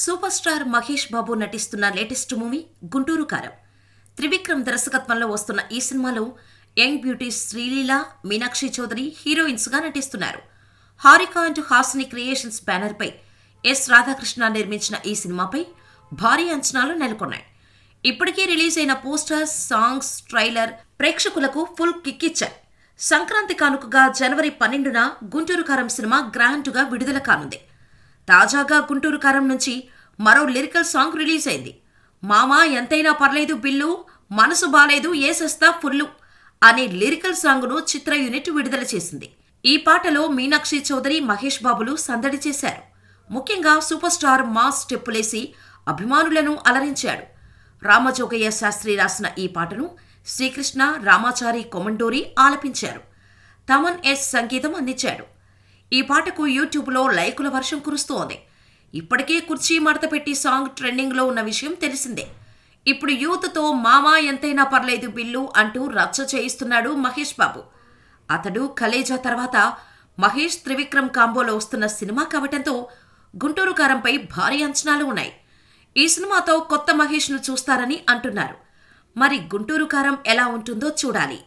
Super star Mahesh Babu నటిస్తున్న latest movie Guntur కారం. త్రివిక్రమ్ దర్శకత్వంలో వస్తున్న ఈ సినిమాలో young beauty Sreeleela, Meenakshi Chaudhary heroines గా నటిస్తున్నారు. Haarika and Haasini creations banner పై ఎస్ రాధాకృష్ణ నిర్మించిన ఈ సినిమాపై భారీ అంచనాలు నెలకొన్నాయి. ఇప్పటికే రిలీజ్ అయిన పోస్టర్స్, సాంగ్స్, ట్రైలర్ ప్రేక్షకులకు ఫుల్ కిక్ ఇచ్చాయి. సంక్రాంతి కానుకగా జనవరి 12న గుంటూరు కారం సినిమా గ్రాండ్గా విడుదల కానుంది. తాజాగా గుంటూరు కారం నుంచి మరో లిరికల్ సాంగ్ రిలీజ్ అయింది. మామా ఎంతైనా పర్లేదు బిల్లు, మనసు బాలేదు ఏసేస్తా ఫుల్లు అనే లిరికల్ సాంగ్ను చిత్ర యూనిట్ విడుదల చేసింది. ఈ పాటలో మీనాక్షి చౌదరి, మహేష్ బాబులు సందడి చేశారు. ముఖ్యంగా సూపర్ స్టార్ మాస్ స్టెప్పులేసి అభిమానులను అలరించాడు. రామజోగయ్య శాస్త్రి రాసిన ఈ పాటను శ్రీకృష్ణ, రామాచారి కొమండోరి ఆలపించారు. తమన్ ఎస్ సంగీతం అందించాడు. ఈ పాటకు యూట్యూబ్లో లైకుల వర్షం కురుస్తోంది. ఇప్పటికే కుర్చీ మడత పెట్టి సాంగ్ ట్రెండింగ్లో ఉన్న విషయం తెలిసిందే. ఇప్పుడు యూత్తో మామా ఎంతైనా పర్లేదు బిల్లు అంటూ రచ్చ చేయిస్తున్నాడు మహేష్ బాబు. అతడు కలేజా తర్వాత మహేష్ త్రివిక్రమ్ కాంబోలో వస్తున్న సినిమా కావటంతో గుంటూరు కారంపై భారీ అంచనాలు ఉన్నాయి. ఈ సినిమాతో కొత్త మహేష్ను చూస్తారని అంటున్నారు. మరి గుంటూరు కారం ఎలా ఉంటుందో చూడాలి.